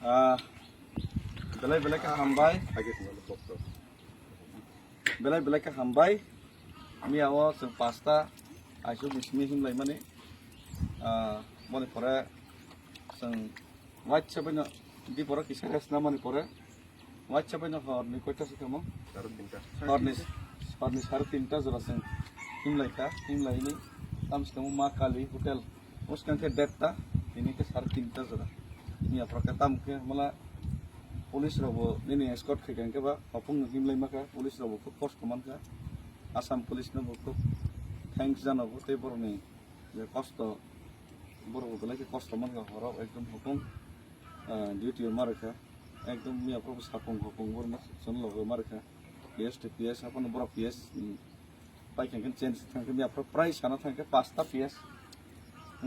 Belai belai ke hambai, belai belai ke hambai. Ami awal seng pasta, aisu bismi him lai mani. Mani pore seng white siapa na di pore kisah kasih mani pore white siapa na hor ni kota sih kamu? Hor ni hari tinta zora seng him lai ni. Tam kamu makali hotel. Uskan ke data ini ke hari tinta zora. Ini apa kata mungkin malah polis robo ini escort ke kan ke ba apung him lai maka polis robo ke pos koman ka Assam polis na buku thanks jana buku te bor ni je kosto bor buku lagi kosto man ka horo ekdom hukum duty mar ka ekdom mi apro sapung hukum bor mas sun lo mar ka PS apa no bor PS pai kan change thang mi apro price kana thang ke pasta PS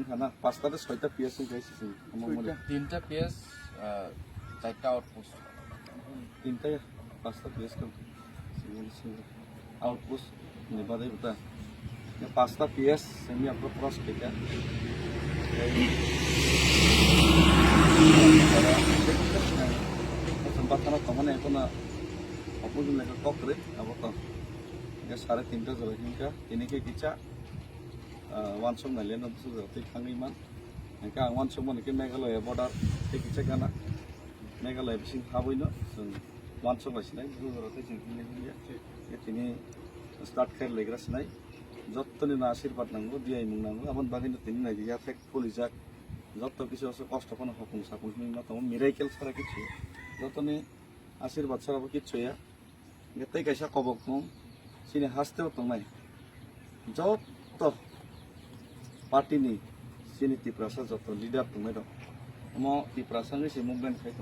kana pasta te 6 ta PS ke sisi among 3 ta PS 4 ta outpost 3 ta pasta PS ka outpost ni badai buta ya pasta PS semi apro cross kita kesempatan kamu itu na apa tu mereka kokre apa tu ya 3.5 jam hingga ini ke kita wansong nalian itu sudah tikangiman mereka wansong mana ke Meghalaya border kita kana Meghalaya bising habu ini wansong masih naik itu sudah tikangiman ya ini start care lagi ras naik jatuh ni nasir part nanggu dia imung nanggu aman bagi ni tin naik dia fake polisak jatuh kisah orang cost apa nak hukum sapun ni nak tahu miracle sara kicu jatuh ni asir bat sara kicu ya ngetai kaisa kobok mong sini haste utang naik jatuh parti ni sini tiprasa jatuh leader tu mereka mau tiprasa ni si movement kai tu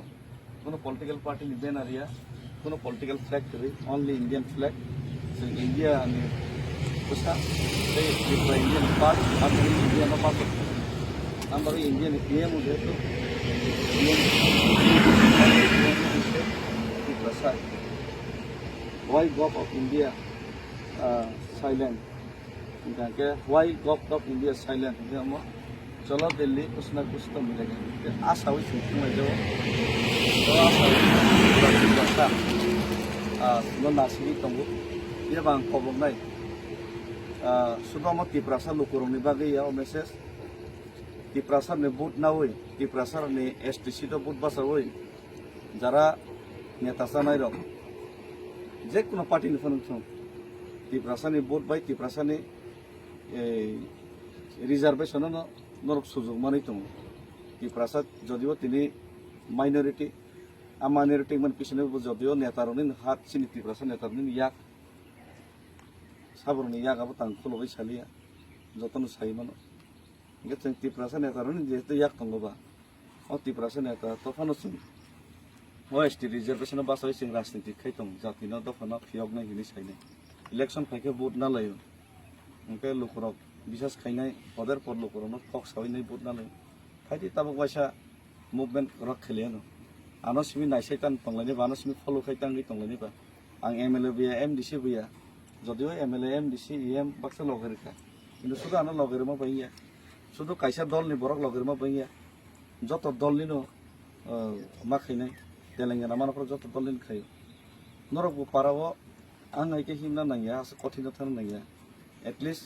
kono political party ni ben area kono political flag kiri only Indian flag so India ni Usa, saya di Indian part, atau India apa pun, ambil India ni PM udah tu, PM di pasar. Why Gov of India silent? Kita ke Why Gov of India silent? Kita mau, चलो दिल्ली कुछ ना कुछ तो मिलेगा। आशा हुई थी मैं जो आशा हुई नासिरी तंगु ये बांग खबर नहीं sudah mau tiprasa lukurung ni bagi ya message tiprasa ni boot na woi tiprasa ni STC to boot basa woi jara netasa nai rok je kono party ni phone thong tiprasa ni boot bai tiprasa ni reservation no norok sujog mani tong tiprasa jodio tini minority a minority man pisne jodio netaroni hat sini tiprasa netaroni yak saburni ya gabo tang kulo bai salia jotonu sai mano ngeteng tiprasa ne taroni je to yak tongo ba o tiprasa ne ta to phano sing OST reservation ba sai sing rajniti khaitong jati no to phano phiok na hini sai ne election phaike vote na layo ngke lukurok bisas khainai poder por lukurok no khok sai nei vote na layo phaiti tabok waisa movement rok kheliano ano simi nai saitan tonglani ba ano simi follow khaitang ni tonglani ba ang MLA biya MDC biya যদিও MLA MDC EM Baksa লগের খা কিন্তু শুধু আনা লগের মা পাইয়া শুধু কাইসা দল নি বরক লগের মা পাইয়া যত দল নিনো মা খাইনাই তেলেঙ্গানা মানফর যত দল নিন খাই নরক পারাও আং আইকে হিমনা নাইয়া আছে কঠিন থান নাইয়া এটলিস্ট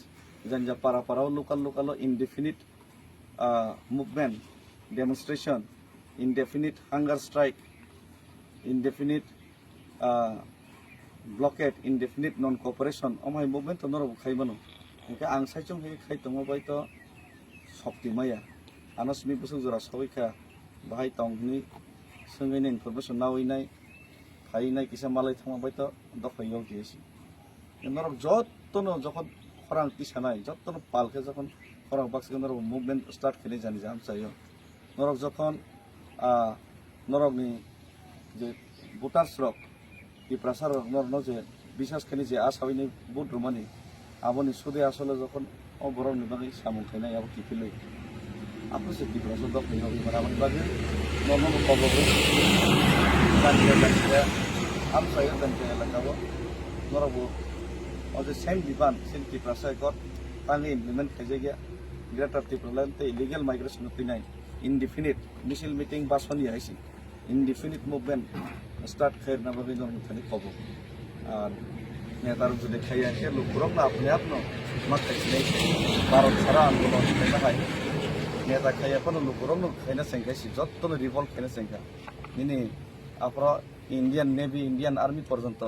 জানজা পারাও local indefinite movement demonstration indefinite hunger strike indefinite blockade indefinite non cooperation omai movement to noro khai mano ke ang sai chung he khai tongo bai to shokti maya anasmi busu jora soika bahai tong ni sungai nen information nawai nai khai nai kisa malai thama bai to dokhai yong jesi noro jottono jokhon khorang tisanai jottono palke jokhon khorang bakse noro movement start khele jani jam chayo noro jokhon norok ni je voters rok tiprasa norno je bisas khani je asawi ni boot rumani aboni sude asole jokhon o borok ni bagi samung khainai abo kipiloi apo se tiprasa dok ni hobi marabani bagi norno ko bobo dan am saya dan ke lakawo norabo o je same diban sin tiprasa got tangi implement khaje gya greater tiprala te illegal migration pinai indefinite misil meeting basoni aisi indefinite movement start খাইনা বাকি normally খব আর নেতার যদি খাইয়াকে লোকরম না আপনি আপনো মাখাইছিলে ভারত ছাড়া আন্দোলন খাইনা হয় নেতা খাইয়া কোনো লোকরম খাইনা সেংখাইছি যত রিভল্ট খাইনা সেংখা নিনি আপনার ইন্ডিয়ান নেভি ইন্ডিয়ান আর্মি পর্যন্ত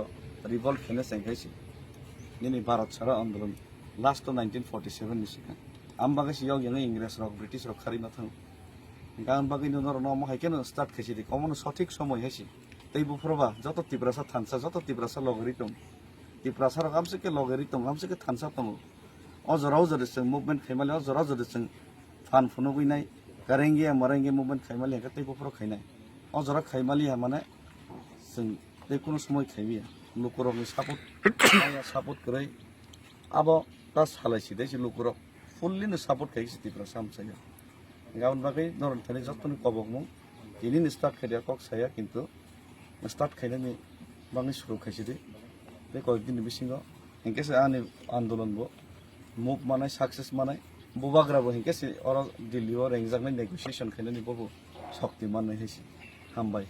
রিভল্ট খাইনা সেংখাইছি নিনি ভারত ছাড়া আন্দোলন last 1947 ni sika ambaga si yog yang Inggris rok British rok khari na thang gan bagi no no mo haikeno start khaisi di komono সঠিক সময় হাইছি তৈ বুফরবা যত তিব্রাসা থানসা যত তিব্রাসা লগরিতম তিব্রাসা রকমসে কে লগরিতম আমসে কে থানসা তম অজরাও জরেছে মুভমেন্ট খাইমালে অজরাও জরেছে ফান ফুনো গইনাই কারেঙ্গে মারেঙ্গে মুভমেন্ট খাইমালে কে তৈ বুফর খাইনাই অজরা খাইমালি মানে जों बे কোনো সময় খাইবিয়া লোকরকে সাপোর্ট করে আবো তা সালাইছি দেশি লোকরক ফুললিনো সাপোর্ট খাইছি তিব্রা সামসাইয়া গাউন বাকি নরন থানি যতনি কবকমু ইনি স্টার্ট খাইয়া কক সাইয়া কিন্তু স্টার্ট খাইনানি বাংনি শুরু খাইছি দে बे কয়েকদিন বিসিঙ্গ হেঁকেছে আনি আন্দোলন বো মুভ মানে সাকসেস মানে বুবাগ্রাবো হেঁকেছে অর দিল্লি ও রেংজাংনাই নেগোসিয়েশন খাইনানি বহু শক্তি মানে হয়েছে হামবাই